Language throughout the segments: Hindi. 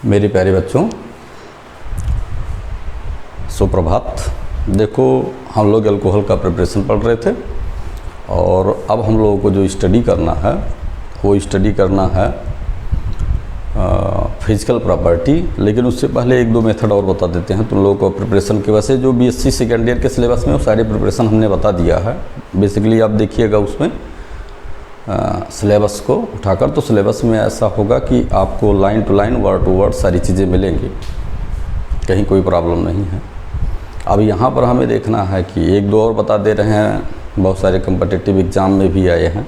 मेरे प्यारे बच्चों, सुप्रभात। देखो, हम लोग अल्कोहल का प्रिपरेशन पढ़ रहे थे और अब हम लोगों को जो स्टडी करना है वो स्टडी करना है फिजिकल प्रॉपर्टी। लेकिन उससे पहले एक दो मेथड और बता देते हैं तुम लोगों को प्रिपरेशन के। वैसे जो बीएससी सेकेंड ईयर के सिलेबस में वो सारी प्रिपरेशन हमने बता दिया है। बेसिकली आप देखिएगा उसमें सिलेबस को उठाकर, तो सिलेबस में ऐसा होगा कि आपको line to line, word to word सारी चीज़ें मिलेंगी, कहीं कोई प्रॉब्लम नहीं है। अब यहाँ पर हमें देखना है कि एक दो और बता दे रहे हैं, बहुत सारे कम्पिटिटिव एग्ज़ाम में भी आए हैं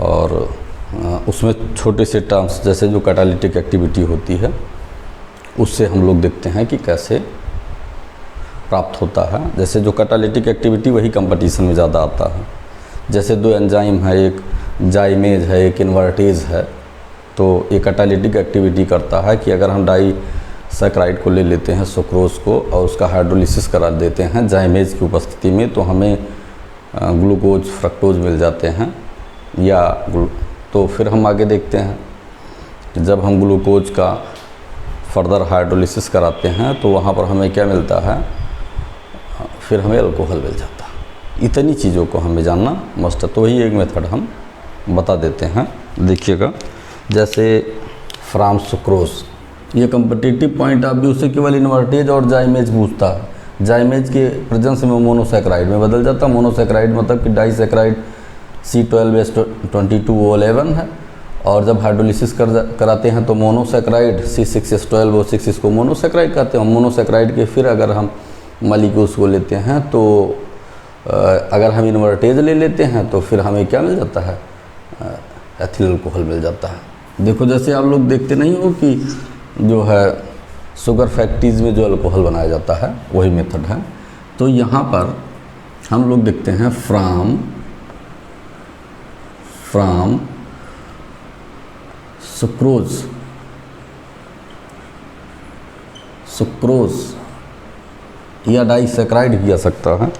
और उसमें छोटे से टर्म्स जैसे जो कैटालिटिक एक्टिविटी होती है उससे हम लोग देखते हैं कि कैसे प्राप्त होता है। जैसे जो कैटालिटिक एक्टिविटी वही कंपटीशन में ज़्यादा आता है। जैसे दो एंजाइम है, एक जाइमेज है, एक इन्वर्टेज है, तो ये कैटालिटिक एक्टिविटी करता है कि अगर हम डाइसैकराइड को ले लेते हैं सुक्रोज को और उसका हाइड्रोलिसिस करा देते हैं जाइमेज की उपस्थिति में, तो हमें ग्लूकोज फ्रक्टोज मिल जाते हैं। या तो फिर हम आगे देखते हैं कि जब हम ग्लूकोज का फर्दर हाइड्रोलिसिस कराते हैं तो वहाँ पर हमें क्या मिलता है, फिर हमें अल्कोहल मिल जाता है। इतनी चीज़ों को हमें जानना मस्ट है। तो वही एक मेथड हम बता देते हैं। देखिएगा, जैसे फ्राम सुक्रोज, ये कम्पिटिटिव पॉइंट ऑफ व्यू से केवल इन्वर्टेज और जाइमेज पूछता है। जाइमेज के प्रेजेंस में मोनोसैकराइड में बदल जाता है। मोनोसैकराइड मतलब कि डाइसैकराइड C12H22O11 है, और जब हाइड्रोलिसिस कराते हैं तो मोनोसैकराइड C6H12O6 इसको मोनोसैकराइड कहते हैं। मोनोसैकराइड के फिर अगर हम मॉलिक्यूल्स को लेते हैं तो अगर हम इन्वर्टेज ले लेते हैं तो फिर हमें क्या मिल जाता है, एथिल अल्कोहल मिल जाता है। देखो, जैसे आप लोग देखते नहीं हो कि जो है शुगर फैक्ट्रीज में जो अल्कोहल बनाया जाता है वही मेथड है। तो यहाँ पर हम लोग देखते हैं फ्राम सुक्रोज या डाइसैकराइड भी आ सकता है।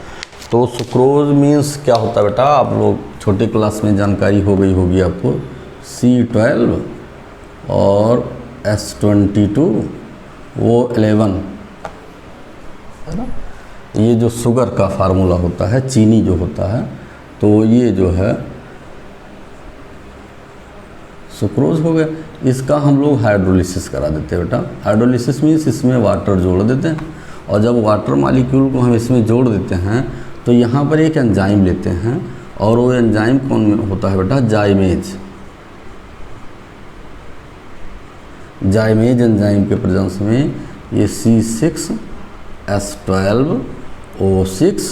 तो सुक्रोज मीन्स क्या होता है बेटा, आप लोग छोटे क्लास में जानकारी हो गई होगी आपको। C12 और S22O11 है ना, ये जो शुगर का फार्मूला होता है, चीनी जो होता है, तो ये जो है सुक्रोज हो गया। इसका हम लोग हाइड्रोलिसिस करा देते हैं बेटा। हाइड्रोलिसिस मीन्स इसमें वाटर जोड़ देते हैं, और जब वाटर मॉलिक्यूल को हम इसमें जोड़ देते हैं तो यहाँ पर एक एंजाइम लेते हैं, और वो एंजाइम कौन होता है बेटा, जाइमेज। जाइमेज एंजाइम के प्रेजेंस में ये C6H12O6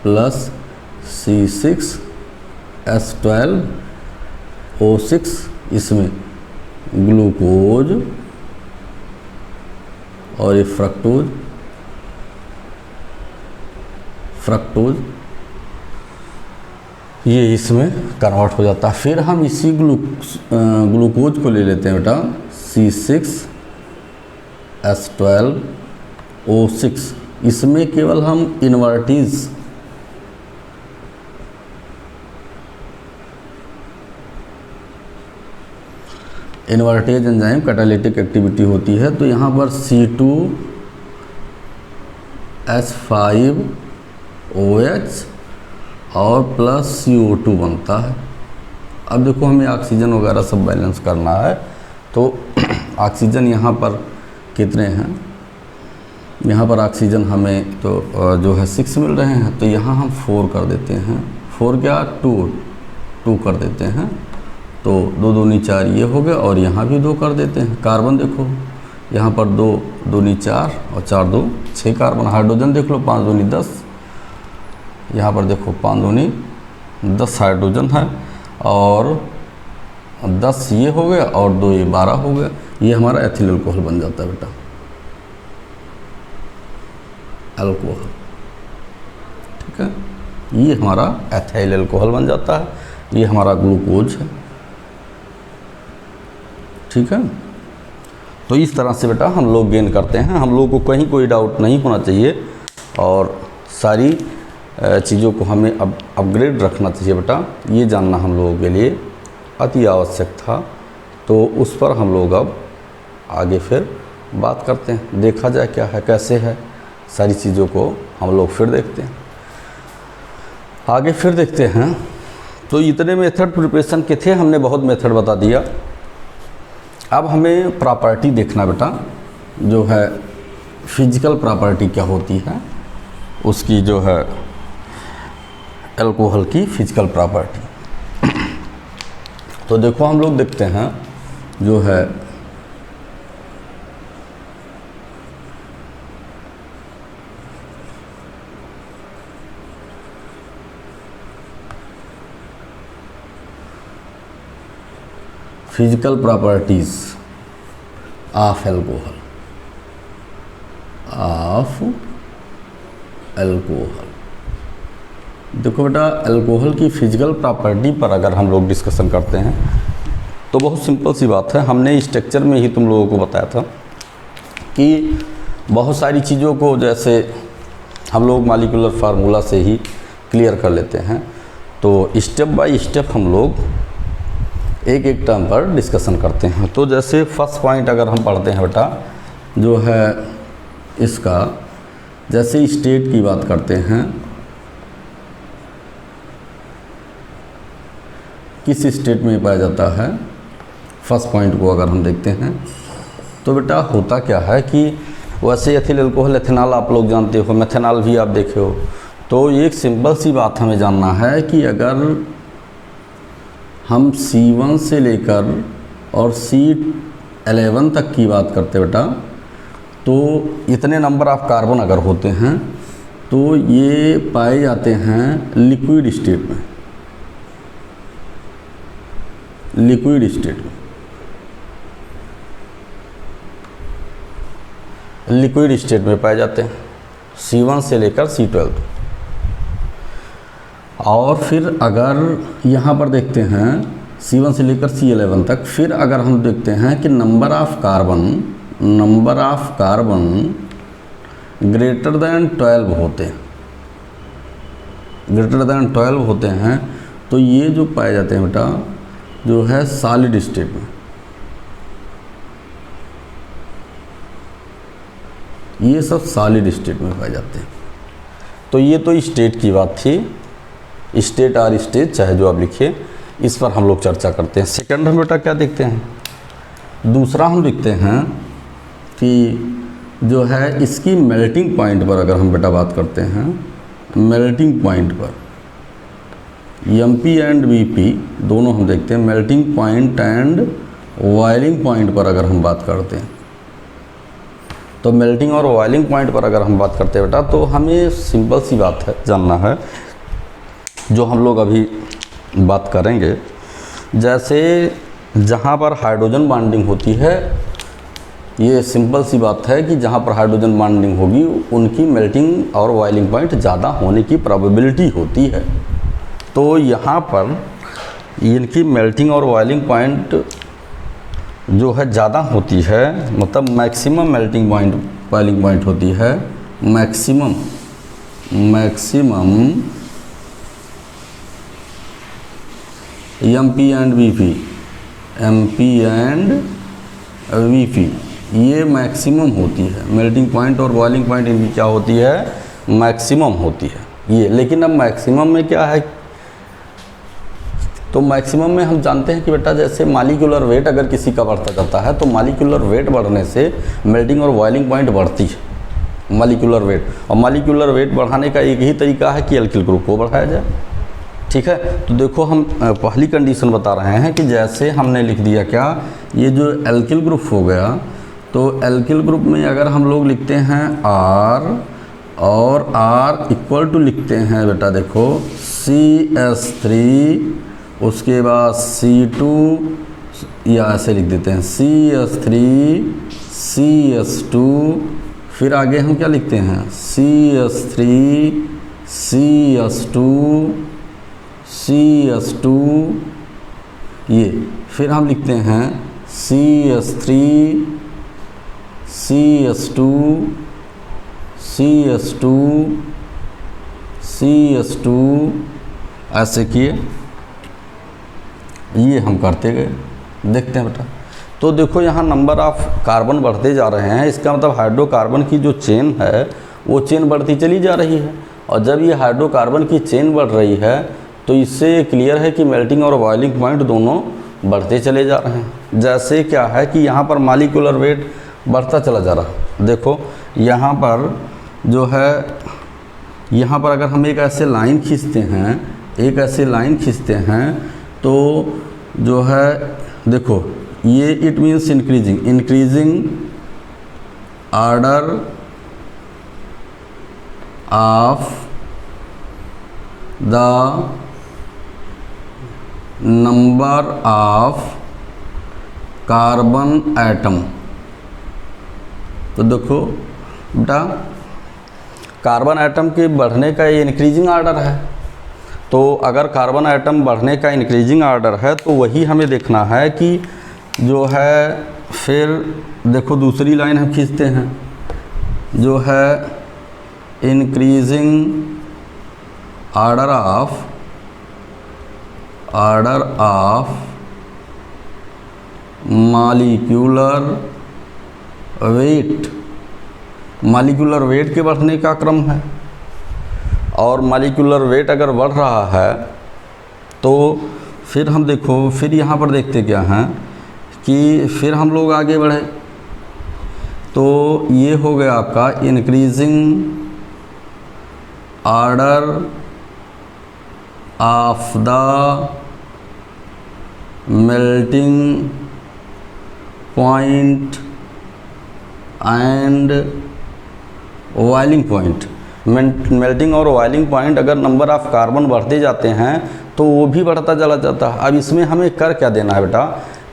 प्लस C6H12O6 इसमें ग्लूकोज और ये फ्रक्टोज ये इसमें कन्वर्ट हो जाता है। फिर हम इसी ग्लूकोज को ले लेते हैं बेटा, C6H12O6। इसमें केवल हम इन्वर्टेज एंजाइम कैटालिटिक एक्टिविटी होती है, तो यहाँ पर C2H5OH और प्लस CO2 बनता है। अब देखो, हमें ऑक्सीजन वगैरह सब बैलेंस करना है, तो ऑक्सीजन यहाँ पर कितने हैं, यहाँ पर ऑक्सीजन हमें तो जो है 6 मिल रहे हैं, तो यहाँ हम 4 कर देते हैं। 4 क्या, 2 कर देते हैं, तो 2 दूनी 4 ये हो गए, और यहाँ भी 2 कर देते हैं। कार्बन देखो, यहाँ पर 2 दूनी 4 और 4 2 6 कार्बन। हाइड्रोजन देख लो, 5 दूनी 10, यहाँ पर देखो 5 दूनी 10 हाइड्रोजन है, और 10 ये हो गया और 2 ये 12 हो गया। ये हमारा एथिल अल्कोहल बन जाता है बेटा, अल्कोहल। ठीक है, ये हमारा एथिल अल्कोहल बन जाता है। ये हमारा ग्लूकोज है। ठीक है, तो इस तरह से बेटा हम लोग गेन करते हैं। हम लोगों को कहीं कोई डाउट नहीं होना चाहिए, और सारी चीज़ों को हमें अब अपग्रेड रखना चाहिए बेटा। ये जानना हम लोगों के लिए अति आवश्यक था, तो उस पर हम लोग अब आगे फिर बात करते हैं, देखा जाए क्या है कैसे है, सारी चीज़ों को हम लोग फिर देखते हैं, आगे फिर देखते हैं। तो इतने मेथड प्रिपरेशन के थे, हमने बहुत मेथड बता दिया। अब हमें प्रॉपर्टी देखना बेटा, जो है फिजिकल प्रॉपर्टी क्या होती है उसकी, जो है अल्कोहल की फिजिकल प्रॉपर्टी। तो देखो हम लोग देखते हैं जो है फिजिकल प्रॉपर्टीज ऑफ अल्कोहल, देखो बेटा अल्कोहल की फिजिकल प्रॉपर्टी पर अगर हम लोग डिस्कशन करते हैं तो बहुत सिंपल सी बात है। हमने स्ट्रक्चर में ही तुम लोगों को बताया था कि बहुत सारी चीज़ों को जैसे हम लोग मॉलिक्यूलर फार्मूला से ही क्लियर कर लेते हैं, तो स्टेप बाय स्टेप हम लोग एक एक टर्म पर डिस्कशन करते हैं। तो जैसे फर्स्ट पॉइंट अगर हम पढ़ते हैं बेटा, जो है इसका, जैसे स्टेट की बात करते हैं, किस स्टेट में पाया जाता है, फर्स्ट पॉइंट को अगर हम देखते हैं तो बेटा होता क्या है कि वैसे एथिल अल्कोहल एथेनॉल आप लोग जानते हो, मेथेनॉल भी आप देखे हो। तो एक सिंपल सी बात हमें जानना है कि अगर हम C1 से लेकर और C11 तक की बात करते बेटा, तो इतने नंबर ऑफ कार्बन अगर होते हैं तो ये पाए जाते हैं लिक्विड स्टेट में, लिक्विड स्टेट में, लिक्विड स्टेट में पाए जाते हैं C1 से लेकर C12। और फिर अगर यहाँ पर देखते हैं C1 से लेकर C11 तक, फिर अगर हम देखते हैं कि number of carbon greater than 12 होते हैं, ग्रेटर दैन 12 होते हैं, तो ये जो पाए जाते हैं बेटा जो है सॉलिड स्टेट में, ये सब सॉलिड स्टेट में पाए जाते हैं। तो ये तो स्टेट की बात थी, स्टेट और स्टेज चाहे जो आप लिखिए, इस पर हम लोग चर्चा करते हैं। सेकंड हम बेटा क्या देखते हैं, दूसरा हम देखते हैं कि जो है इसकी मेल्टिंग पॉइंट पर अगर हम बेटा बात करते हैं, मेल्टिंग पॉइंट पर MP एंड VP दोनों हम देखते हैं, melting point and boiling point पर अगर हम बात करते हैं, तो मेल्टिंग और बॉइलिंग पॉइंट पर अगर हम बात करते हैं बेटा, तो हमें सिंपल सी बात है जानना है, जो हम लोग अभी बात करेंगे। जैसे जहाँ पर हाइड्रोजन बॉन्डिंग होती है, ये सिंपल सी बात है कि जहाँ पर हाइड्रोजन बॉन्डिंग होगी उनकी मेल्टिंग और बॉइलिंग पॉइंट ज़्यादा होने की प्रोबेबिलिटी होती है। तो यहाँ पर इनकी मेल्टिंग और बॉइलिंग पॉइंट जो है ज़्यादा होती है, मतलब maximum melting point boiling point होती है, मैक्सिमम MP एंड VP ये मैक्सिमम होती है, मेल्टिंग पॉइंट और बॉइलिंग पॉइंट इनकी क्या होती है, मैक्सिमम होती है ये। लेकिन अब मैक्सिमम में क्या है, तो मैक्सिमम में हम जानते हैं कि बेटा जैसे मॉलिक्यूलर वेट अगर किसी का बढ़ता जाता है तो मॉलिक्यूलर वेट बढ़ने से मेल्टिंग और बॉइलिंग पॉइंट बढ़ती है, मॉलिक्यूलर वेट। और मॉलिक्यूलर वेट बढ़ाने का एक ही तरीका है कि एल्किल ग्रुप को बढ़ाया जाए, ठीक है। तो देखो हम पहली कंडीशन बता रहे हैं कि जैसे हमने लिख दिया क्या, ये जो एल्किल ग्रुप हो गया, तो एल्किल ग्रुप में अगर हम लोग लिखते हैं R और R इक्वल टू लिखते हैं बेटा देखो CH3, उसके बाद C2 या ऐसे लिख देते हैं CH3 CH2, फिर आगे हम क्या लिखते हैं CH3 CH2 CH2, ये फिर हम लिखते हैं CH3 CH2 CH2 CH2, ऐसे किए, ये हम करते गए। देखते हैं बेटा तो देखो यहाँ नंबर ऑफ कार्बन बढ़ते जा रहे हैं, इसका मतलब हाइड्रोकार्बन की जो चेन है वो चेन बढ़ती चली जा रही है। और जब ये हाइड्रोकार्बन की चेन बढ़ रही है तो इससे क्लियर है कि मेल्टिंग और बॉइलिंग पॉइंट दोनों बढ़ते चले जा रहे हैं। जैसे क्या है कि यहाँ पर मॉलिक्यूलर वेट बढ़ता चला जा रहा है। देखो यहाँ पर जो है, यहाँ पर अगर हम एक ऐसे लाइन खींचते हैं, तो जो है देखो ये it means increasing order of the number of carbon atom. तो देखो बेटा कार्बन एटम के बढ़ने का ये इंक्रीजिंग ऑर्डर है। तो अगर कार्बन एटम बढ़ने का इंक्रीजिंग ऑर्डर है तो वही हमें देखना है कि जो है, फिर देखो दूसरी लाइन हम खींचते हैं, जो है increasing order of molecular weight. Molecular weight के बढ़ने का क्रम है, और मॉलिक्यूलर वेट अगर बढ़ रहा है तो फिर हम देखो, फिर यहाँ पर देखते क्या हैं कि फिर हम लोग आगे बढ़े तो ये हो गया आपका increasing order of the melting point and boiling point. Melting और बॉइलिंग पॉइंट अगर नंबर ऑफ़ कार्बन बढ़ते जाते हैं तो वो भी बढ़ता चला जाता है। अब इसमें हमें कर क्या देना है बेटा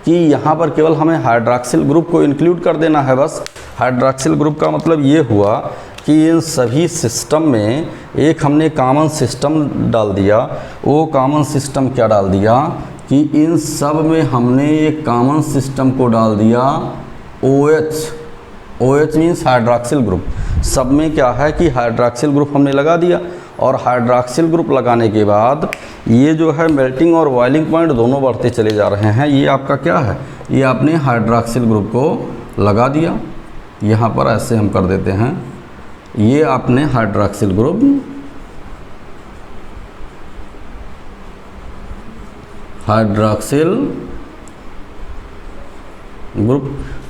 कि यहाँ पर केवल हमें हाइड्रॉक्सिल ग्रुप को इंक्लूड कर देना है बस। हाइड्रॉक्सिल ग्रुप का मतलब ये हुआ कि इन सभी सिस्टम में एक हमने कॉमन सिस्टम डाल दिया। वो कॉमन सिस्टम क्या डाल दिया कि इन सब में हमने एक कॉमन सिस्टम को डाल दिया OH। OH means hydroxyl group. सब में क्या है कि हाइड्रॉक्सिल ग्रुप हमने लगा दिया, और हाइड्रॉक्सिल ग्रुप लगाने के बाद ये जो है मेल्टिंग और बॉइलिंग पॉइंट दोनों बढ़ते चले जा रहे हैं। ये आपका क्या है, ये आपने हाइड्रॉक्सिल ग्रुप को लगा दिया। यहाँ पर ऐसे हम कर देते हैं, ये आपने हाइड्रॉक्सिल ग्रुप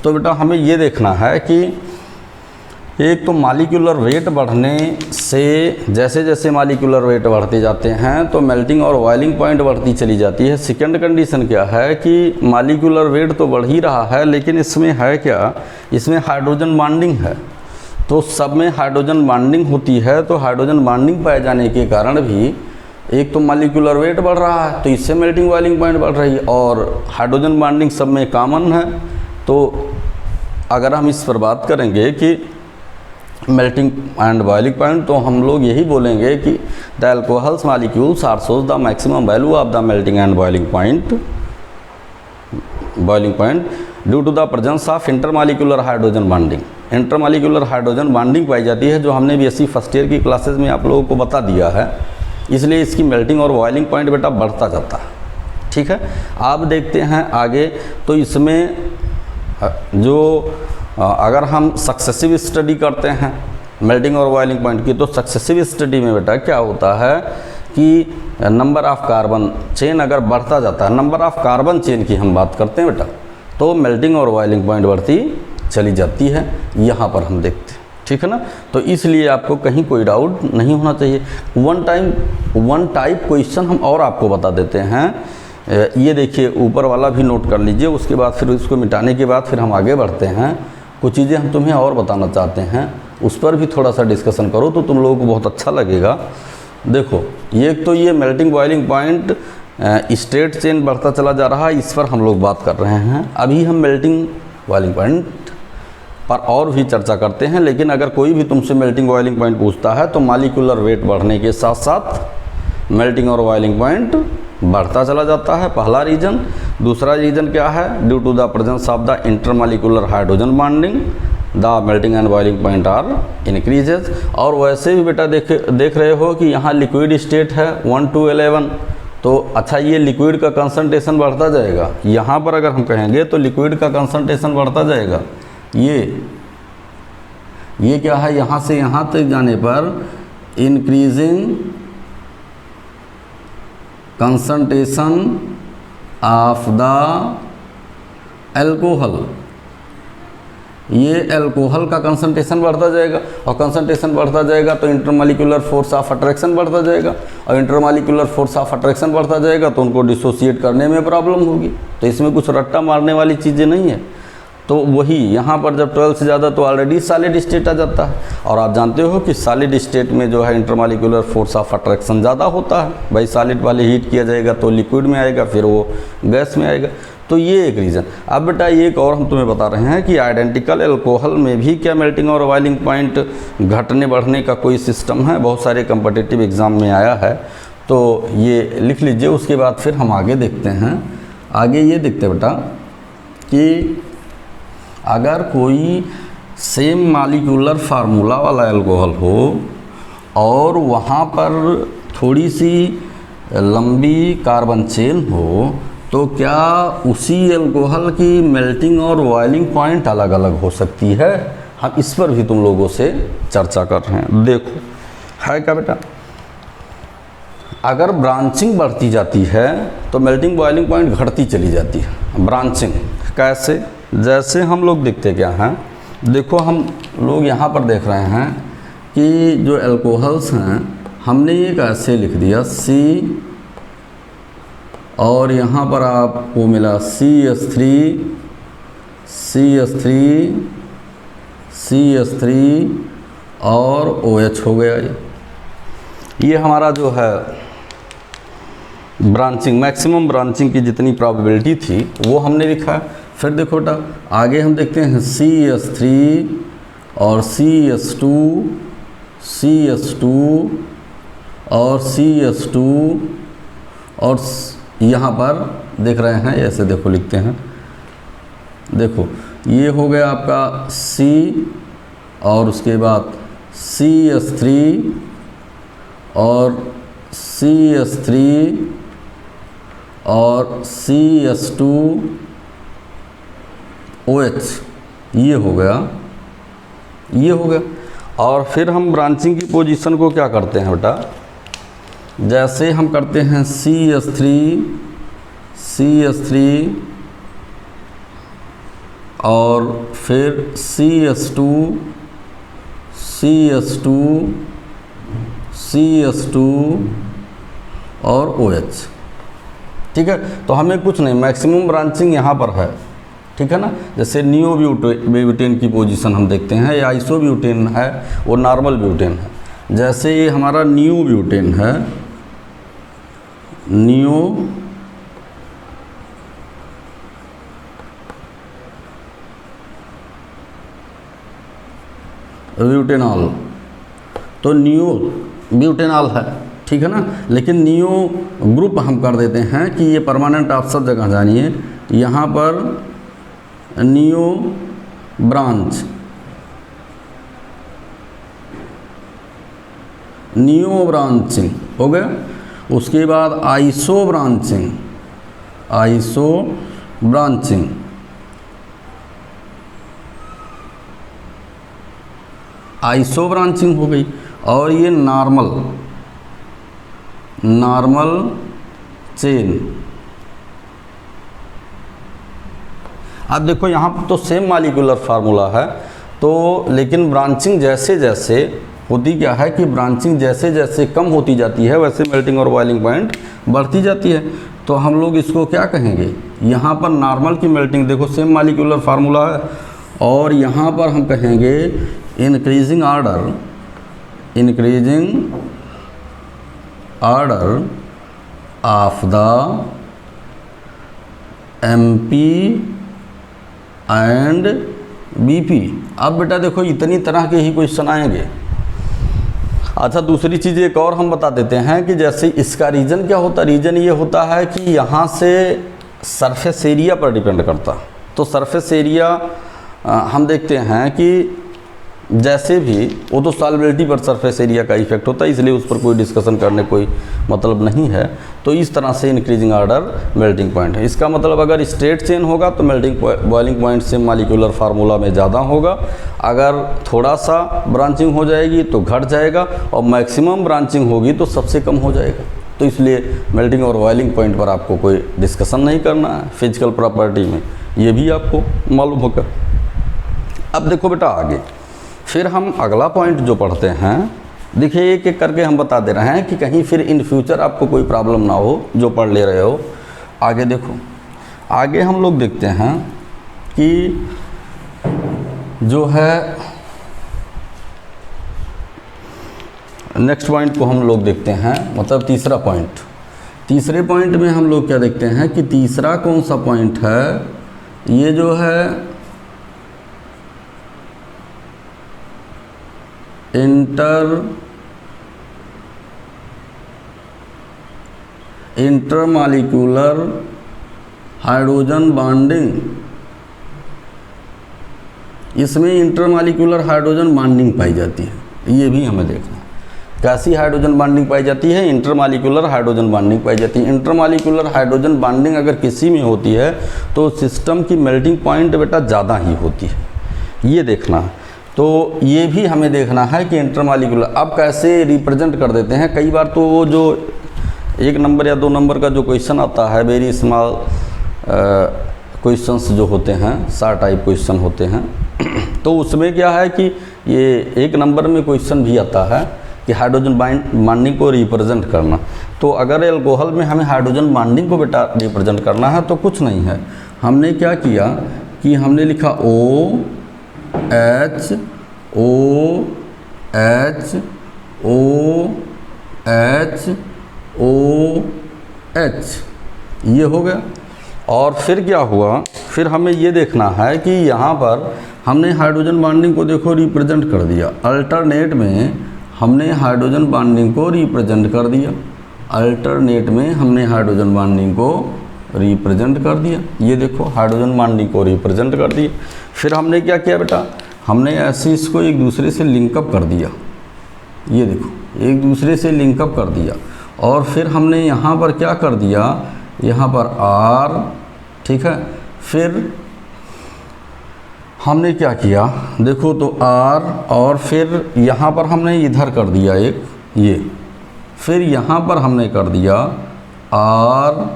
तो बेटा हमें ये देखना है कि एक तो मॉलिक्यूलर वेट बढ़ने से, जैसे जैसे मॉलिक्यूलर वेट बढ़ते जाते हैं तो मेल्टिंग और बॉइलिंग पॉइंट बढ़ती चली जाती है। सेकंड कंडीशन क्या है कि मॉलिक्यूलर वेट तो बढ़ ही रहा है, लेकिन इसमें है क्या, इसमें हाइड्रोजन बॉन्डिंग है। तो सब में हाइड्रोजन बॉन्डिंग होती है, तो हाइड्रोजन बॉन्डिंग पाए जाने के कारण भी एक तो मॉलिक्यूलर वेट बढ़ रहा है, तो इससे मेल्टिंग बॉइलिंग पॉइंट बढ़ रही है, और हाइड्रोजन बॉन्डिंग सब में कॉमन है। तो अगर हम इस पर बात करेंगे कि मेल्टिंग एंड बॉइलिंग पॉइंट, तो हम लोग यही बोलेंगे कि the alcohols molecules are shows the maximum value of the melting and boiling point due to the presence of intermolecular hydrogen bonding. Intermolecular hydrogen bonding पाई जाती है, जो हमने BSc फर्स्ट ईयर की क्लासेस में आप लोगों को बता दिया है। इसलिए इसकी मेल्टिंग और बॉइलिंग पॉइंट बेटा बढ़ता जाता है। ठीक है, आप देखते हैं आगे। तो इसमें जो अगर हम सक्सेसिव स्टडी करते हैं मेल्टिंग और बॉइलिंग पॉइंट की, तो सक्सेसिव स्टडी में बेटा क्या होता है कि नंबर ऑफ़ कार्बन चेन अगर बढ़ता जाता है, नंबर ऑफ़ कार्बन चेन की हम बात करते हैं बेटा, तो मेल्टिंग और बॉइलिंग पॉइंट बढ़ती चली जाती है। यहाँ पर हम देखते हैं, ठीक है ना। तो इसलिए आपको कहीं कोई डाउट नहीं होना चाहिए। वन टाइप क्वेश्चन हम और आपको बता देते हैं। ये देखिए ऊपर वाला भी नोट कर लीजिए, उसके बाद फिर इसको मिटाने के बाद फिर हम आगे बढ़ते हैं। कुछ चीज़ें हम तुम्हें और बताना चाहते हैं, उस पर भी थोड़ा सा डिस्कशन करो तो तुम लोगों को बहुत अच्छा लगेगा। देखो ये तो ये melting boiling point straight chain बढ़ता चला जा रहा है, इस पर हम लोग बात कर रहे हैं। अभी हम मेल्टिंग बॉइलिंग पॉइंट पर और भी चर्चा करते हैं। लेकिन अगर कोई भी तुमसे मेल्टिंग बॉइलिंग पॉइंट पूछता है तो मॉलिक्यूलर वेट बढ़ने के साथ साथ मेल्टिंग और बॉइलिंग पॉइंट बढ़ता चला जाता है, पहला रीज़न। दूसरा रीज़न क्या है, due to the presence of the intermolecular hydrogen bonding the melting and boiling point are increases. और वैसे भी बेटा देख रहे हो कि यहाँ लिक्विड स्टेट है 1 to 11, तो अच्छा ये लिक्विड का कंसंट्रेशन बढ़ता जाएगा, यहाँ पर अगर हम कहेंगे तो लिक्विड का कंसंट्रेशन बढ़ता जाएगा। ये क्या है, यहाँ से यहाँ तक जाने पर increasing concentration of the alcohol, ये अल्कोहल का कंसंट्रेशन बढ़ता जाएगा, और कंसंट्रेशन बढ़ता जाएगा तो इंटरमॉलिक्यूलर फोर्स ऑफ अट्रैक्शन बढ़ता जाएगा, और इंटरमॉलिक्यूलर फोर्स ऑफ अट्रैक्शन बढ़ता जाएगा तो उनको डिसोसिएट करने में प्रॉब्लम होगी। तो इसमें कुछ रट्टा मारने वाली चीज़ें नहीं है। तो वही यहाँ पर जब 12 से ज़्यादा तो ऑलरेडी सॉलिड स्टेट आ जाता है, और आप जानते हो कि सॉलिड स्टेट में जो है इंटरमॉलिक्यूलर फोर्स ऑफ अट्रैक्शन ज़्यादा होता है। भाई सॉलिड वाले हीट किया जाएगा तो लिक्विड में आएगा, फिर वो गैस में आएगा। तो ये एक रीज़न। अब बेटा एक और हम तुम्हें बता रहे हैं कि आइडेंटिकल अल्कोहल में भी क्या मेल्टिंग और बॉइलिंग पॉइंट घटने बढ़ने का कोई सिस्टम है? बहुत सारे कम्पिटिटिव एग्ज़ाम में आया है, तो ये लिख लीजिए। उसके बाद फिर हम आगे देखते हैं। आगे ये देखते बेटा कि अगर कोई सेम मॉलिक्यूलर फार्मूला वाला अल्कोहल हो और वहाँ पर थोड़ी सी लंबी कार्बन चेन हो, तो क्या उसी अल्कोहल की मेल्टिंग और बॉइलिंग पॉइंट अलग अलग हो सकती है? हम इस पर भी तुम लोगों से चर्चा कर रहे हैं। देखो है क्या बेटा, अगर ब्रांचिंग बढ़ती जाती है तो मेल्टिंग बॉइलिंग पॉइंट घटती चली जाती है। ब्रांचिंग कैसे? जैसे हम लोग देखते क्या हैं, देखो हम लोग यहाँ पर देख रहे हैं कि जो अल्कोहल्स हैं हमने एक ऐसे लिख दिया C, और यहाँ पर आपको मिला CH3 और OH हो गया। ये हमारा जो है ब्रांचिंग, मैक्सिमम ब्रांचिंग की जितनी प्रोबेबिलिटी थी वो हमने लिखा है। फिर देखो बेटा आगे हम देखते हैं CH3 और CH2 और CH2 और यहाँ पर देख रहे हैं, ऐसे देखो लिखते हैं। देखो ये हो गया आपका C और उसके बाद CH3 और CH3 और CH2 OH, ये हो गया। और फिर हम ब्रांचिंग की पोजीशन को क्या करते हैं बेटा, जैसे हम करते हैं CH3 और फिर CH2 और OH, ठीक है। तो हमें कुछ नहीं, मैक्सिमम ब्रांचिंग यहाँ पर है, ठीक है ना। जैसे नियोब्यूटेन की पोजीशन हम देखते हैं, या आइसोब्यूटेन है, वो नॉर्मल ब्यूटेन है। जैसे ये हमारा नियोब्यूटेन है, ब्यूटेनॉल, तो नियो ब्यूटेनॉल है, ठीक है ना। लेकिन नियो ग्रुप हम कर देते हैं कि ये परमानेंट आप सब जगह जानिए, यहाँ पर नियो ब्रांच, नियो ब्रांचिंग हो गया। उसके बाद आइसो ब्रांचिंग हो गई। और ये नॉर्मल चेन। अब देखो यहाँ पर तो सेम मॉलिक्यूलर फार्मूला है, तो लेकिन ब्रांचिंग जैसे जैसे होती क्या है कि ब्रांचिंग जैसे जैसे कम होती जाती है वैसे मेल्टिंग और बॉइलिंग पॉइंट बढ़ती जाती है। तो हम लोग इसको क्या कहेंगे, यहाँ पर नॉर्मल की मेल्टिंग देखो सेम मॉलिक्यूलर फार्मूला है, और यहाँ पर हम कहेंगे increasing order of the MP and BP। अब बेटा देखो इतनी तरह के ही क्वेश्चन आएंगे। अच्छा दूसरी चीज़ एक और हम बता देते हैं कि जैसे इसका रीजन क्या होता है, रीजन ये होता है कि यहाँ से सरफेस एरिया पर डिपेंड करता। तो सरफेस एरिया हम देखते हैं कि जैसे भी वो तो सॉल्युबिलिटी पर सरफेस एरिया का इफेक्ट होता है, इसलिए उस पर कोई डिस्कशन करने कोई मतलब नहीं है। तो इस तरह से इंक्रीजिंग ऑर्डर मेल्टिंग पॉइंट है। इसका मतलब अगर स्टेट चेंज होगा तो मेल्टिंग बॉइलिंग पॉइंट से मॉलिक्यूलर फार्मूला में ज़्यादा होगा, अगर थोड़ा सा ब्रांचिंग हो जाएगी तो घट जाएगा, और मैक्सिमम ब्रांचिंग होगी तो सबसे कम हो जाएगा। तो इसलिए मेल्टिंग और बॉइलिंग पॉइंट पर आपको कोई डिस्कशन नहीं करना है फिजिकल प्रॉपर्टी में, ये भी आपको मालूम होगा। अब देखो बेटा आगे, फिर हम अगला पॉइंट जो पढ़ते हैं, देखिए एक एक करके हम बता दे रहे हैं कि कहीं फिर इन फ्यूचर आपको कोई प्रॉब्लम ना हो जो पढ़ ले रहे हो। आगे देखो, आगे हम लोग देखते हैं कि जो है नेक्स्ट पॉइंट को हम लोग देखते हैं, मतलब तीसरा पॉइंट। तीसरे पॉइंट में हम लोग क्या देखते हैं कि तीसरा कौन सा पॉइंट है, ये जो है इंटरमॉलिक्यूलर हाइड्रोजन बॉन्डिंग। इसमें इंटरमॉलिक्यूलर हाइड्रोजन बॉन्डिंग पाई जाती है, ये भी हमें देखना है। कैसी हाइड्रोजन बॉन्डिंग पाई जाती है? इंटरमॉलिक्यूलर हाइड्रोजन बॉन्डिंग पाई जाती है। इंटरमॉलिक्यूलर हाइड्रोजन बॉन्डिंग अगर किसी में होती है तो सिस्टम की मेल्टिंग पॉइंट बेटा ज़्यादा ही होती है, ये देखना है। तो ये भी हमें देखना है कि इंटरमॉलिक्यूलर अब कैसे रिप्रेजेंट कर देते हैं। कई बार तो वो जो 1 नंबर या 2 नंबर का जो क्वेश्चन आता है, वेरी स्मॉल क्वेश्चंस जो होते हैं, शार्ट टाइप क्वेश्चन होते हैं, तो उसमें क्या है कि ये 1 नंबर में क्वेश्चन भी आता है कि हाइड्रोजन बॉन्डिंग को रिप्रेजेंट करना। तो अगर एल्कोहल में हमें हाइड्रोजन बॉन्डिंग को बेटा रिप्रेजेंट करना है तो कुछ नहीं है, हमने क्या किया कि हमने लिखा OH OH OH OH, ये हो गया। और फिर क्या हुआ, फिर हमें ये देखना है कि यहाँ पर हमने हाइड्रोजन बॉन्डिंग को देखो रिप्रेजेंट कर दिया। अल्टरनेट में हमने हाइड्रोजन बॉन्डिंग को रिप्रेजेंट कर दिया, अल्टरनेट में हमने हाइड्रोजन बॉन्डिंग को रिप्रेजेंट कर दिया। ये देखो हाइड्रोजन बॉन्डिंग को रिप्रेजेंट कर दिया। फिर हमने क्या किया बेटा, हमने ऐसे इसको एक दूसरे से लिंकअप कर दिया, ये देखो एक दूसरे से लिंकअप कर दिया। और फिर हमने यहाँ पर क्या कर दिया, यहाँ पर R, ठीक है। फिर हमने क्या किया, देखो तो R, और फिर यहाँ पर हमने इधर कर दिया एक ये, फिर यहाँ पर हमने कर दिया R,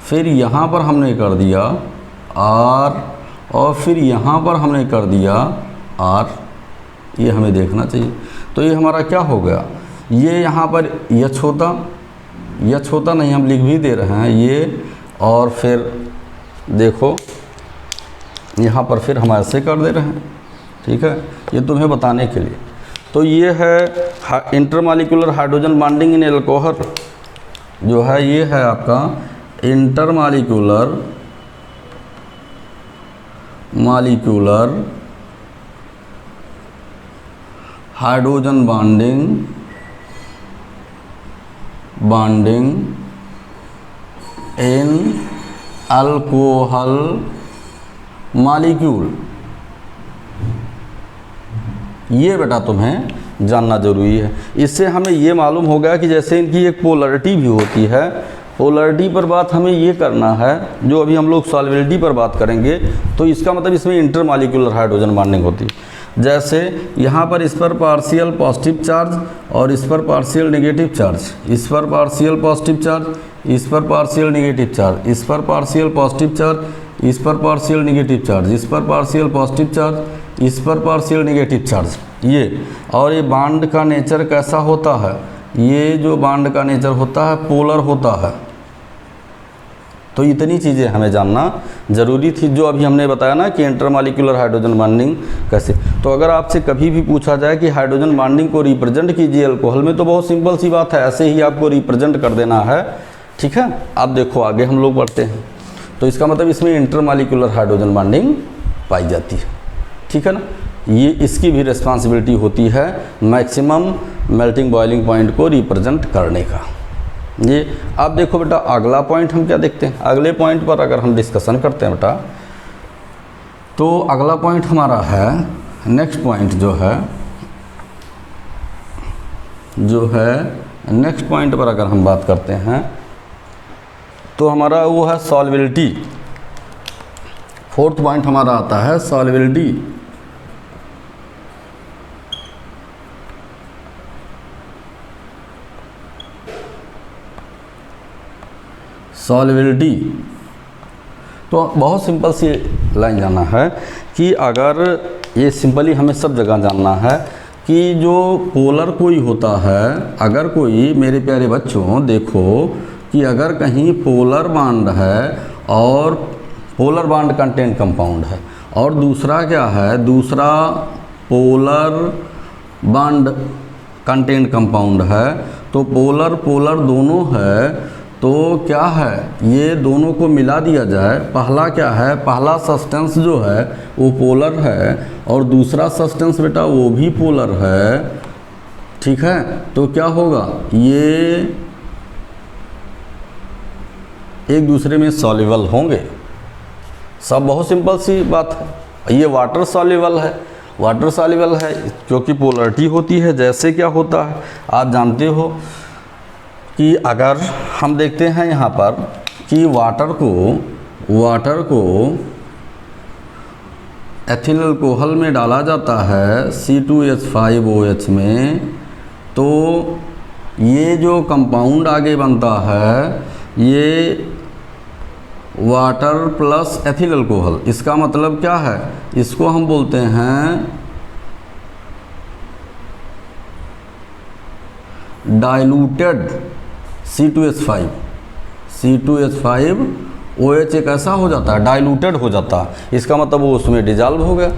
फिर यहाँ पर हमने कर दिया R, और फिर यहाँ पर हमने कर दिया R। ये हमें देखना चाहिए। तो ये हमारा क्या हो गया, ये यहाँ पर H होता नहीं, हम लिख भी दे रहे हैं ये, और फिर देखो यहाँ पर फिर हम ऐसे कर दे रहे हैं, ठीक है, ये तुम्हें बताने के लिए। तो ये है intermolecular hydrogen bonding in alcohol, जो है ये है आपका intermolecular hydrogen bonding in alcohol molecule. ये बेटा तुम्हें जानना जरूरी है। इससे हमें ये मालूम हो गया कि जैसे इनकी एक पोलरिटी भी होती है, पोलरिटी पर बात हमें ये करना है, जो अभी हम लोग सॉल्युबिलिटी पर बात करेंगे, तो इसका मतलब इसमें इंटरमॉलिक्यूलर हाइड्रोजन बॉन्डिंग होती है। जैसे यहाँ पर इस पर पार्शियल पॉजिटिव चार्ज और इस पर पार्शियल नेगेटिव चार्ज, इस पर पार्शियल पॉजिटिव चार्ज, इस पर पार्शियल नेगेटिव चार्ज, इस पर पार्शियल पॉजिटिव चार्ज, इस पर पार्शियल नेगेटिव चार्ज, इस पर पार्शियल पॉजिटिव चार्ज, इस पर पार्शियल नेगेटिव चार्ज, ये। और ये बॉन्ड का नेचर कैसा होता है, ये जो बॉन्ड का नेचर होता है पोलर होता है। तो इतनी चीज़ें हमें जानना ज़रूरी थी, जो अभी हमने बताया ना कि इंटरमॉलिक्यूलर हाइड्रोजन बॉन्डिंग कैसे। तो अगर आपसे कभी भी पूछा जाए कि हाइड्रोजन बॉन्डिंग को रिप्रेजेंट कीजिए अल्कोहल में, तो बहुत सिंपल सी बात है, ऐसे ही आपको रिप्रेजेंट कर देना है, ठीक है। अब देखो आगे हम लोग बढ़ते हैं। तो इसका मतलब इसमें इंटरमॉलिक्यूलर हाइड्रोजन बॉन्डिंग पाई जाती है, ठीक है ना। ये इसकी भी रिस्पॉन्सिबिलिटी होती है मैक्सिमम मेल्टिंग बॉइलिंग पॉइंट को रिप्रेजेंट करने का। ये अब देखो बेटा अगला पॉइंट हम क्या देखते हैं, अगले पॉइंट पर अगर हम डिस्कशन करते हैं बेटा, तो अगला पॉइंट हमारा है नेक्स्ट पॉइंट जो है नेक्स्ट पॉइंट पर अगर हम बात करते हैं तो हमारा वो है सॉल्वेबिलिटी। फोर्थ पॉइंट हमारा आता है सॉल्वेबिलिटी। सॉल्वेबिलिटी तो बहुत सिंपल सी लाइन जानना है कि अगर ये सिंपली हमें सब जगह जानना है कि जो पोलर कोई होता है, अगर कोई, मेरे प्यारे बच्चों देखो कि अगर कहीं पोलर बॉन्ड है और पोलर बॉन्ड कंटेन कंपाउंड है और दूसरा क्या है, दूसरा पोलर बॉन्ड कंटेन कंपाउंड है, तो पोलर पोलर दोनों है तो क्या है, ये दोनों को मिला दिया जाए। पहला क्या है, पहला सब्सटेंस जो है वो पोलर है और दूसरा सब्सटेंस बेटा वो भी पोलर है, ठीक है। तो क्या होगा, ये एक दूसरे में सॉल्युबल होंगे। सब बहुत सिंपल सी बात है। ये वाटर सॉल्युबल है, वाटर सॉल्युबल है क्योंकि पोलरिटी होती है। जैसे क्या होता है आप जानते हो कि अगर हम देखते हैं यहाँ पर कि वाटर को एथिल अल्कोहल में डाला जाता है C2H5OH में, तो ये जो कंपाउंड आगे बनता है ये वाटर प्लस एथिल अल्कोहल। इसका मतलब क्या है, इसको हम बोलते हैं डाइल्यूटेड C2H5OH एक ऐसा हो जाता है, डाइल्यूटेड हो जाता है, इसका मतलब वो उसमें डिजॉल्व हो गया।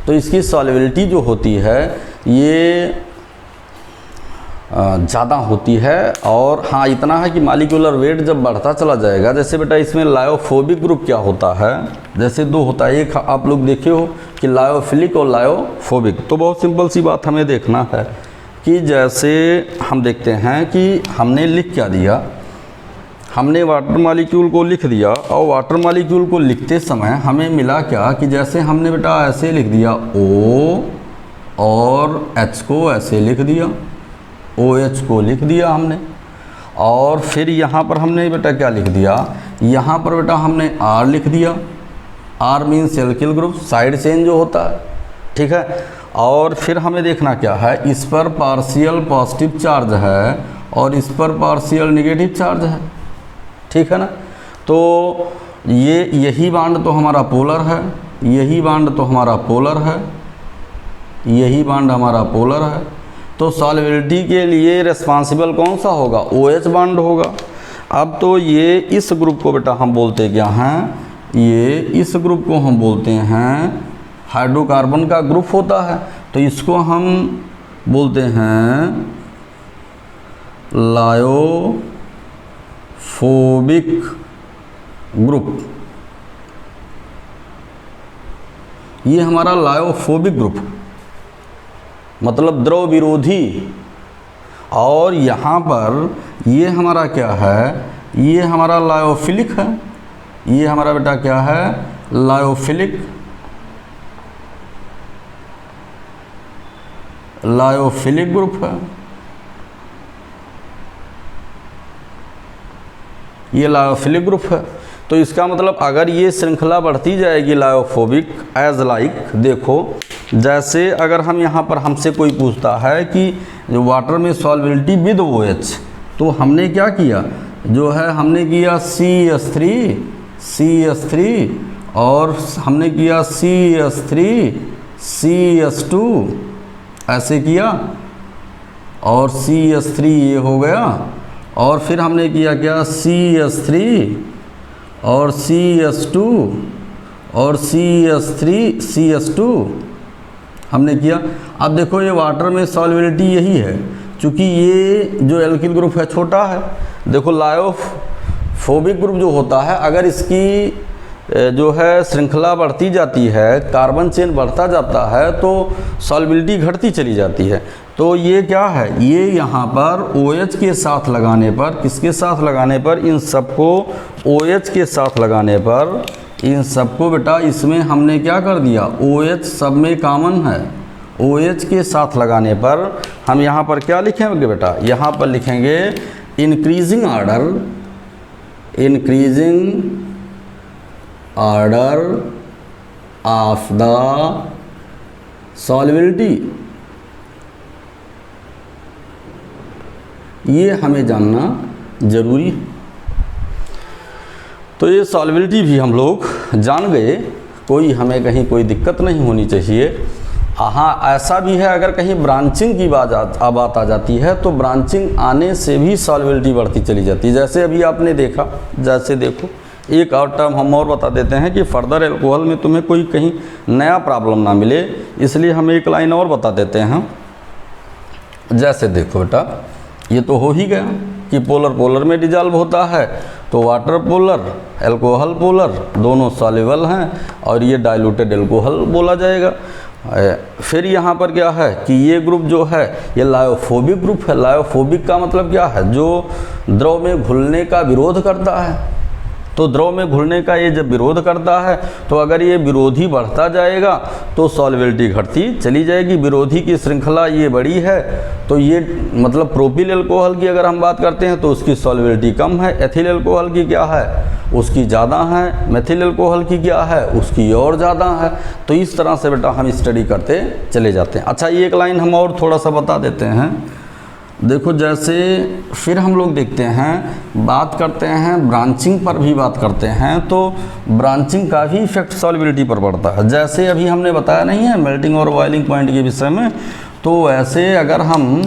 तो इसकी सॉल्युबिलिटी जो होती है ये ज़्यादा होती है। और हाँ इतना है कि मॉलिक्यूलर वेट जब बढ़ता चला जाएगा, जैसे बेटा इसमें लायोफोबिक ग्रुप क्या होता है, जैसे दो होता है, एक आप लोग देखे हो कि लायोफिलिक और लायोफोबिक। तो बहुत सिंपल सी बात हमें देखना है कि जैसे हम देखते हैं कि हमने लिख क्या दिया, हमने वाटर मॉलिक्यूल को लिख दिया और वाटर मॉलिक्यूल को लिखते समय हमें मिला क्या कि जैसे हमने बेटा ऐसे लिख दिया O और H को ऐसे लिख दिया, OH को लिख दिया हमने, और फिर यहाँ पर हमने बेटा क्या लिख दिया, यहाँ पर बेटा हमने R लिख दिया। R means alkyl group, side chain जो होता है, ठीक है। और फिर हमें देखना क्या है, इस पर पार्शियल पॉजिटिव चार्ज है और इस पर पार्शियल नेगेटिव चार्ज है, ठीक है ना। तो यही बॉन्ड तो हमारा पोलर है, यही बॉन्ड तो हमारा पोलर है, यही बॉन्ड हमारा पोलर है। तो सॉल्युबिलिटी के लिए रिस्पॉन्सिबल कौन सा होगा, OH बॉन्ड होगा। अब तो ये इस ग्रुप को बेटा हम बोलते क्या हैं, ये इस ग्रुप को हम बोलते हैं हाइड्रोकार्बन का ग्रुप होता है, तो इसको हम बोलते हैं लायोफोबिक ग्रुप। ये हमारा लायोफोबिक ग्रुप मतलब द्रव विरोधी। और यहाँ पर ये हमारा क्या है, ये हमारा लायोफिलिक है, ये हमारा बेटा क्या है, लायोफिलिक ग्रुप है, ये लायोफिलिक ग्रुप है। तो इसका मतलब अगर ये श्रृंखला बढ़ती जाएगी लायोफोबिक एज लाइक, देखो जैसे अगर हम यहाँ पर हमसे कोई पूछता है कि जो वाटर में सॉल्युबिलिटी विद OH, तो हमने क्या किया, जो है हमने किया CH3 और हमने किया CH2 ऐसे किया और CH3 ये हो गया, और फिर हमने किया क्या CH3 और CH2 और CH2 हमने किया। अब देखो ये वाटर में सॉल्युबिलिटी यही है, क्योंकि ये जो एल्किल ग्रुप है छोटा है। देखो लायोफोबिक ग्रुप जो होता है, अगर इसकी जो है श्रृंखला बढ़ती जाती है, कार्बन चेन बढ़ता जाता है, तो सॉल्युबिलिटी घटती चली जाती है। तो ये क्या है, ये यहाँ पर OH के साथ लगाने पर, किसके साथ लगाने पर, इन सबको OH के साथ लगाने पर, इन सबको बेटा इसमें हमने क्या कर दिया, OH सब में कॉमन है, OH के साथ लगाने पर हम यहाँ पर क्या लिखेंगे बेटा, यहाँ पर लिखेंगे increasing order of the solubility. ये हमें जानना जरूरी है। तो ये सॉल्युबिलिटी भी हम लोग जान गए, कोई हमें कहीं कोई दिक्कत नहीं होनी चाहिए। हाँ, ऐसा भी है अगर कहीं ब्रांचिंग की बात आ जाती है तो ब्रांचिंग आने से भी सॉल्युबिलिटी बढ़ती चली जाती है। जैसे अभी आपने देखा, जैसे देखो एक और टर्म हम और बता देते हैं कि फर्दर एल्कोहल में तुम्हें कोई कहीं नया प्रॉब्लम ना मिले, इसलिए हम एक लाइन और बता देते हैं। जैसे देखो बेटा, ये तो हो ही गया कि पोलर पोलर में डिजॉल्व होता है, तो वाटर पोलर एल्कोहल पोलर दोनों सॉल्युबल हैं और ये डाइल्यूटेड एल्कोहल बोला जाएगा। फिर यहाँ पर क्या है कि ये ग्रुप जो है ये लायोफोबिक ग्रुप है। लायोफोबिक का मतलब क्या है, जो द्रव में घुलने का विरोध करता है। तो द्रव में घुलने का ये जब विरोध करता है तो अगर ये विरोधी बढ़ता जाएगा तो सॉल्युबिलिटी घटती चली जाएगी। विरोधी की श्रृंखला ये बड़ी है तो ये मतलब प्रोपिल एल्कोहल की अगर हम बात करते हैं तो उसकी सॉल्युबिलिटी कम है। एथिल एल्कोहल की क्या है, उसकी ज़्यादा है। मेथिल एल्कोहल की क्या है, उसकी और ज़्यादा है। तो इस तरह से बेटा हम स्टडी करते चले जाते हैं। अच्छा, ये एक लाइन हम और थोड़ा सा बता देते हैं। देखो, जैसे फिर हम लोग देखते हैं, बात करते हैं ब्रांचिंग पर भी बात करते हैं, तो ब्रांचिंग का भी इफेक्ट सॉल्युबिलिटी पर पड़ता है। जैसे अभी हमने बताया नहीं है मेल्टिंग और बॉइलिंग पॉइंट के विषय में, तो ऐसे अगर हम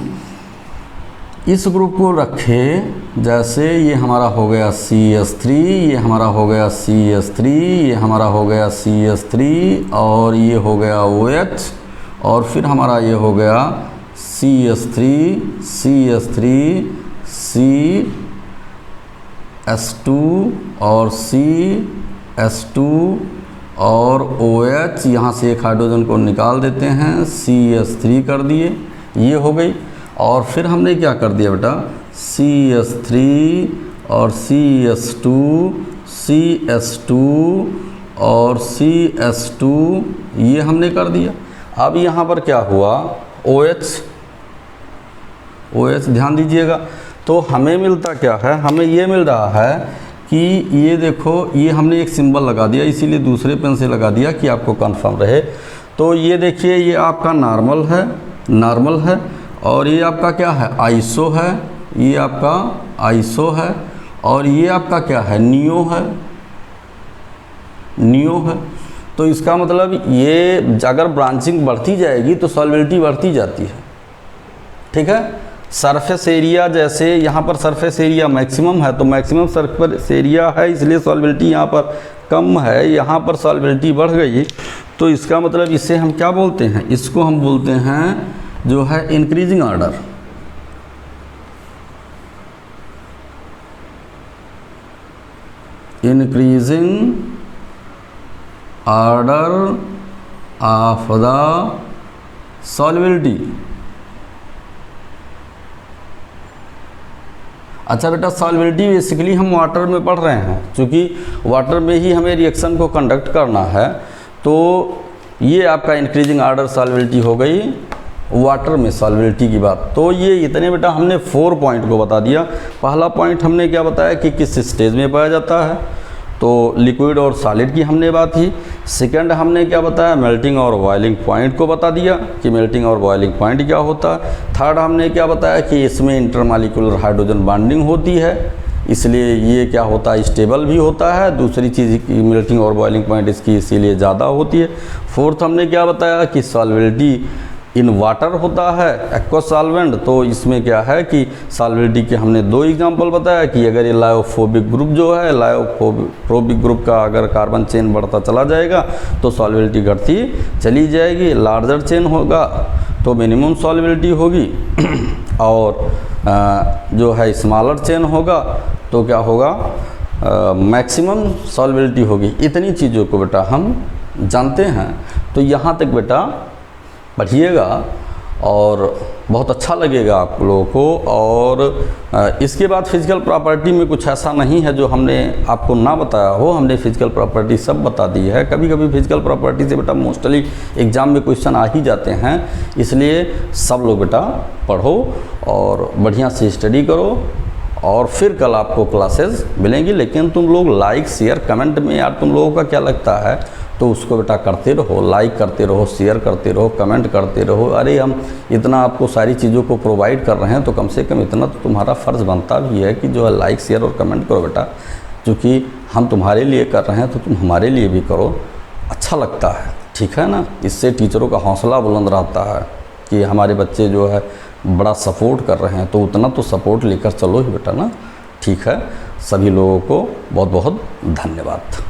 इस ग्रुप को रखें, जैसे ये हमारा हो गया CH3, ये हमारा हो गया CH3, ये हमारा हो गया CH3 और ये हो गया OH और फिर हमारा ये हो गया CH3, CS2 और CS2 और OH, यहाँ से एक हाइड्रोजन को निकाल देते हैं, CH3 कर दिए, ये हो गई। और फिर हमने क्या कर दिया बेटा, CH3 और CS2 और CS2 ये हमने कर दिया। अब यहाँ पर क्या हुआ, OH ध्यान दीजिएगा। तो हमें मिलता क्या है, हमें ये मिल रहा है कि ये देखो, ये हमने एक सिंबल लगा दिया, इसीलिए दूसरे पेन से लगा दिया कि आपको कंफर्म रहे। तो ये देखिए, ये आपका नॉर्मल है और ये आपका क्या है, आइसो है, ये आपका आइसो है और ये आपका क्या है, नियो है। तो इसका मतलब ये अगर ब्रांचिंग बढ़ती जाएगी तो सॉल्युबिलिटी बढ़ती जाती है। ठीक है। सरफेस एरिया, जैसे यहाँ पर सरफेस एरिया मैक्सिमम है तो मैक्सिमम सरफेस एरिया है, इसलिए सॉल्युबिलिटी यहाँ पर कम है, यहाँ पर सॉल्युबिलिटी बढ़ गई। तो इसका मतलब इसे हम क्या बोलते हैं, इसको हम बोलते हैं जो है increasing order. Increasing order of the solubility. अच्छा बेटा, सॉल्युबिलिटी बेसिकली हम वाटर में पढ़ रहे हैं, क्योंकि वाटर में ही हमें रिएक्शन को कंडक्ट करना है। तो ये आपका इंक्रीजिंग ऑर्डर सॉल्युबिलिटी हो गई वाटर में सॉल्युबिलिटी की बात। तो ये इतने बेटा हमने 4 पॉइंट को बता दिया। पहला पॉइंट हमने क्या बताया कि किस स्टेज में पाया जाता है, तो लिक्विड और सॉलिड की हमने बात की। सेकंड हमने क्या बताया, मेल्टिंग और बॉइलिंग पॉइंट को बता दिया कि मेल्टिंग और बॉइलिंग पॉइंट क्या होता है। थर्ड हमने क्या बताया कि इसमें इंटरमॉलिक्यूलर हाइड्रोजन बॉन्डिंग होती है, इसलिए ये क्या होता है, स्टेबल भी होता है। दूसरी चीज़ की मेल्टिंग और बॉइलिंग पॉइंट इसकी इसीलिए ज़्यादा होती है। फोर्थ हमने क्या बताया कि सॉल्युबिलिटी इन वाटर होता है, एक्वस सॉल्वेंट। तो इसमें क्या है कि सॉल्युबिलिटी के हमने 2 एग्जांपल बताया कि अगर ये लायोफोबिक ग्रुप जो है, लायोफोबिक ग्रुप का अगर कार्बन चेन बढ़ता चला जाएगा तो सॉल्युबिलिटी घटती चली जाएगी। लार्जर चेन होगा तो मिनिमम सॉल्युबिलिटी होगी और जो है स्मॉलर चेन होगा तो क्या होगा, मैक्सिमम सॉल्युबिलिटी होगी। इतनी चीज़ों को बेटा हम जानते हैं। तो यहाँ तक बेटा पढ़िएगा और बहुत अच्छा लगेगा आप लोगों को। और इसके बाद फिज़िकल प्रॉपर्टी में कुछ ऐसा नहीं है जो हमने आपको ना बताया हो, हमने फिज़िकल प्रॉपर्टी सब बता दी है। कभी कभी फिज़िकल प्रॉपर्टी से बेटा मोस्टली एग्ज़ाम में क्वेश्चन आ ही जाते हैं, इसलिए सब लोग बेटा पढ़ो और बढ़िया से स्टडी करो। और फिर कल आपको क्लासेस मिलेंगी। लेकिन तुम लोग लाइक शेयर कमेंट में यार तुम लोगों का क्या लगता है तो उसको बेटा करते रहो, लाइक करते रहो, शेयर करते रहो, कमेंट करते रहो। अरे हम इतना आपको सारी चीज़ों को प्रोवाइड कर रहे हैं तो कम से कम इतना तो तुम्हारा फ़र्ज़ बनता भी है कि जो है लाइक शेयर और कमेंट करो बेटा। क्योंकि हम तुम्हारे लिए कर रहे हैं तो तुम हमारे लिए भी करो, अच्छा लगता है, ठीक है ना। इससे टीचरों का हौसला बुलंद रहता है कि हमारे बच्चे जो है बड़ा सपोर्ट कर रहे हैं, तो उतना तो सपोर्ट लेकर चलो ही बेटा ना, ठीक है। सभी लोगों को बहुत बहुत धन्यवाद।